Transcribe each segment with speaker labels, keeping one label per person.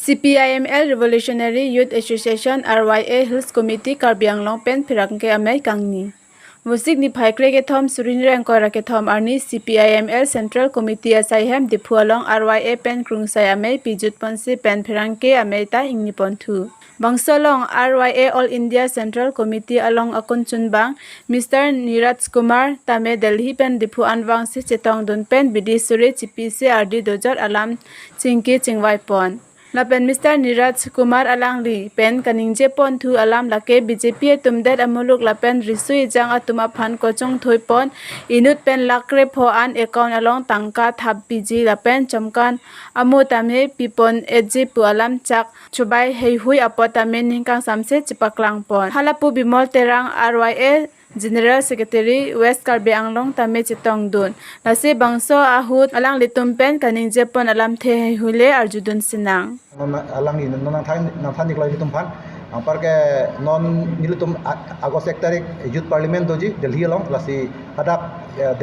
Speaker 1: CPIML Revolutionary Youth Association RYA Hills Committee Karbi Anglong pen phirakke amai kangni. Musik ni phaikre ke thom surin rang kora ke thom arni CPIML Central Committee asaihem dipualong RYA pen krungsai amai pijut ponsi pen phirangke amai ta ingni ponthu. Bangsolong RYA All India Central Committee along akun chunbang Mr. Niraj Kumar tame Delhi pen dipu anwang si chetong dun pen bidi suri CPC RD dojar alam chingki chingwai pon. Lapen Mr. Niraj Kumar alangli pen kaningje pon thu alam lake BJP tumdet amuluk lapen risui jang atuma phan kochong thoi pon inut pen lakre pho an account along tangka thap PG lapen chomkan amu tame pipon eji pu alam chak chubai hei hui apotame ningkang samse chipaklang pon halapu bimol terang RYA General Secretary West Karbi Anglong tame chitong dun lase bangso ahut alang litum pen kaning jepon alam the hule arjudun sinang
Speaker 2: alang ini nang than niklai litum phan ampar ke non nilutum agos 1 tarik youth parliament doji Delhi along lasi hadak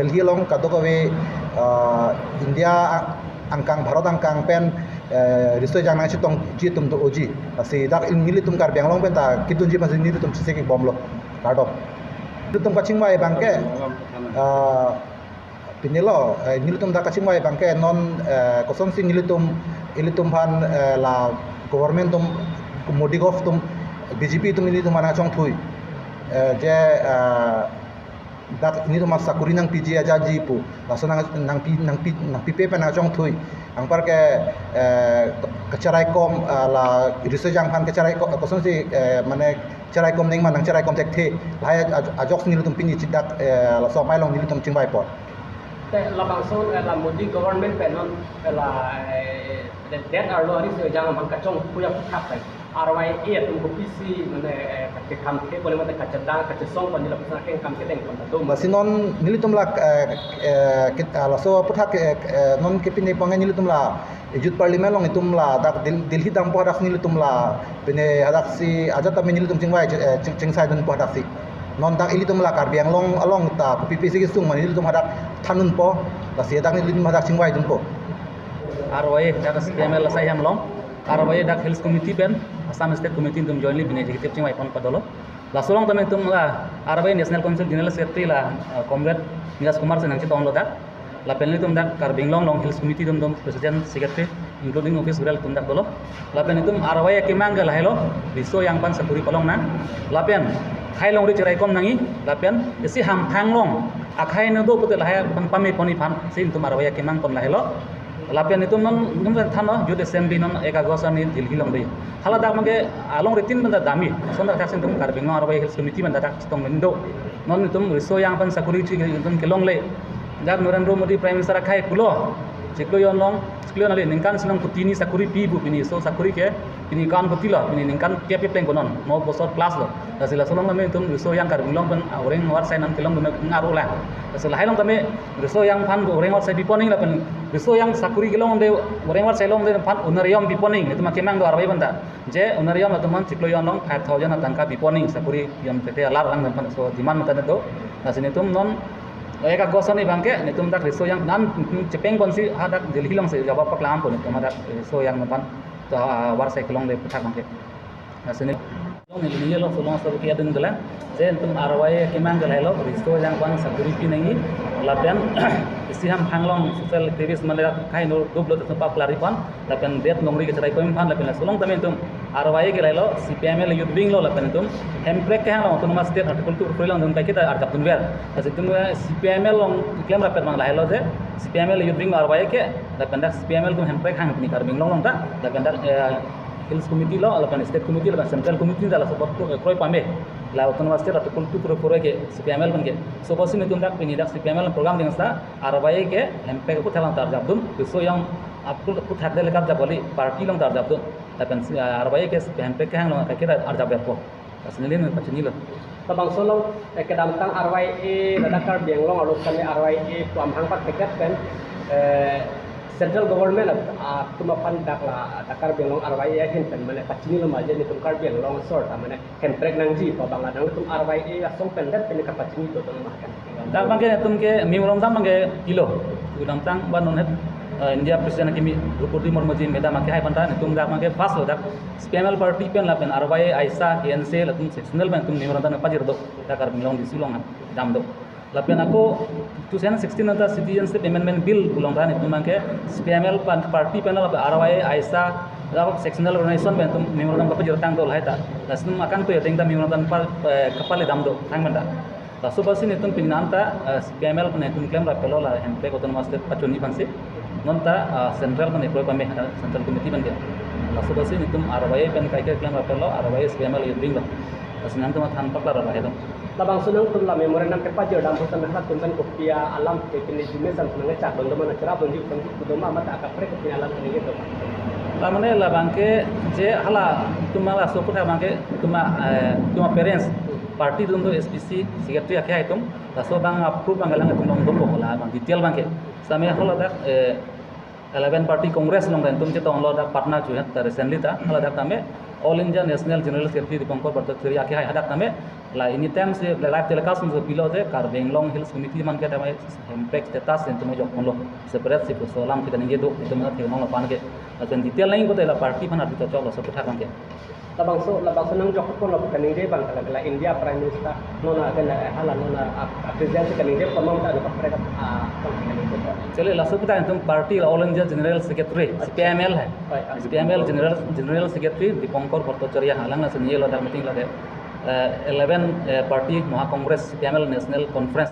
Speaker 2: Delhi along kadokawe India angkang Bharat angkang pen risto jang nang chitong jitum to oji lasi dak nilutum Karbi Anglong pen ta kitun ji mas nilutum siseki bomlo kadok nilutum kachingwai bangke pinilo nilutum da kachingwai bangke non kosong si nilutum phan la government tum modi gov tum BJP tum nilutum mana chong thui je dak nilutum sakuri nang PG aja ji pu lasona nang pipe pa na chong thui angpar ke kacharai kom la research jang phan kacharai kosong si mane cerai kom ning manang cerai kom tek the lai ajok nilutum pini cidak la so mai long nilutum chingbai pot
Speaker 3: te la bangso la modi government penon la that are lo ri jang man kachong puya thap pai RYA tum ko PC mane ke kam ke boleh mate kacadang kacesong pan dila pasna ke kam ke teng pan do
Speaker 2: masinon nilutum la kita la so puthak non ke pini pangai nilutum la youth parliament long itum la dak Delhi dang po dak nilutum la pene hadak si aja ta nilutum chingwai chingsai dun po dak si non dak ilitum la Karbi Anglong along ta PPC ki sung man nilutum hadak thanun po la si dak nilutum hadak chingwai dun po
Speaker 4: RYA dak CPML la sayam long RYA dak Hills Committee pen Assam State Committee tum jointly bine executive chingwai pon padolo la solong tamen tum la RYA National Council General Secretary la comrade Niraj Kumar senang chitong lo dak la penli tum dak Karbi Anglong long Hills Committee tum President Secretary including office viral tum dak dolo la pen tum RYA kimang gal hello biso yang pan sakuri kolong na la pen khai long ri cherai kom nangi la pen isi ham phang long akhai no do putel ha pan pami poni phan sin tum RYA kimang pon la hello lapian itu non thano youth assembly non 1 Agustan ni Delhi long dei hala dak mage along retin banda dami sonda thaksin tum Karbi Anglong RYA Hills Committee banda tak stong mendo non itum riso yang pan sakuri chi itum kelong le dak Narendra Modi prime minister khai kulo chiklo yon long chiklo nale ningkan sinong kutini sakuri pi bu pini so sakuri ke pini kan kutila pini ningkan ke pe konon 9 bosor plus lo dasila solong name itum riso yang Karbi Anglong pan oreng war sai nan kelong guna ngaru la dasila hailong tame riso yang pan oreng war sai biponing la pan riso yang sakuri gelong de oreng war sai long de pan unariom biponing itu makemang do RYA banda je unariom atuman chiklo yon long 5000 tangka biponing sakuri yang tete alar lang pan so diman mata do dasini tum non 1 Agustan ni bangke nitum dak riso yang nan cepeng konsi hadak Delhi long se jawab pak lam pun tum dak riso yang pan war sai kelong de putak bangke dasini long ni lo solong so kia dun gala je tum RYA kimang gal hello riso yang pan sakuri pi nangi lapian istiham hanglong social activist manera kai no dublo tempat klaripan lapian det nongri ke cerai koim phan lapian solong tamen tum RYA ke lailo CPML youth wing lo lapian tum hemprek ke hanglong autonomous state horticulture program dun kai kita arjap dun ber asi tum CPML long claim rapat mang lailo je CPML youth wing RYA ke lapian dak CPML tum hemprek hang ni Karbi Anglong long ta lapian dak Hills Committee lo lapian state committee lapian central committee dala support kroi pame la autonomous state horticulture program ke CPML ban ke so bosin tum dak pini dak CPML program ding sa RYA ke hemprek ku thalang tar jab dun so yang aku thak de lekap jab boli party long tar jab dun lapian RYA ke hemprek hang long ka kita arjab ber ko asnilin pachini lo
Speaker 3: tabang solo kedam tang RYA da Karbi Anglong alok kami RYA tu amhang pak tiket pen central government tumapan dak la Karbi Anglong RYA hinten mane pachini lo maje ni tum Karbi Anglong sort mane hemprek nangji pa bangla dang tum RYA asong pendet pen ka pachini to tum mahkan
Speaker 4: dak bangke tum ke mimrom tam bangke kilo udam tang ban non het India President kimi Drupadi Murmu ji meda make hai panta tum dak make fast lo dak SPML party pen la pen RY Aisa KNC la tum sectional pen tum nimrata na pajir do dakar milong di silong dam do la pen ako 2016 nata citizenship amendment bill ulong dan tum make SPML party pen la RY Aisa Dapat sectional organization bentuk memorandum apa jurutang dol hai ta. Lalu makan tu ya tinggal memorandum par kapal dam do hang benda. Lalu basi ni tu pilihan ta PML pun itu klaim rapelo lah hempe koton master pacuni pansi. Non ta central pun itu kami central committee pun dia. Lalu basi ni tu RY pen kai klaim rapelo RY PML itu bingung. Lalu nanti mat han paklar lah itu.
Speaker 3: Labang sunang tu lah memorandum kepajar dam hutan nak tumpen kopia alam kekini jenis dan senangnya cak benda mana cerah benda itu doma mata akap mereka kopia alam ini gitu.
Speaker 4: Lamane la bangke je hala tumala sokota bangke tuma parents party tundu SPC secretary akya itum taso bang approve bangalang tum dom bola bang detail bangke same hala dak 11 party congress long dan tum che tong lo dak partner chu ta recently ta hala dak tame all India national general secretary Dipankar Bhattacharya akya hadak tame la ini time se live telecast se pilo je kar Benglong Hills committee man ke tame impact status entum jo konlo separate se solam ke ninge do entum na theno pan ke akan detail lain kota la party mana kita coba so kita kan ke
Speaker 3: labang sunang jok pun lo kaning de bang kala India prime minister nona akan hala nona presiden kaning de pamam ta dapat mereka
Speaker 4: चलिए लासुपुता तुम party all India general secretary SPML है SPML general secretary Dipankar भट्टाचार्य हालांकि ना सुनिए लो मीटिंग लगे 11 पार्टी महा Congress SPML national conference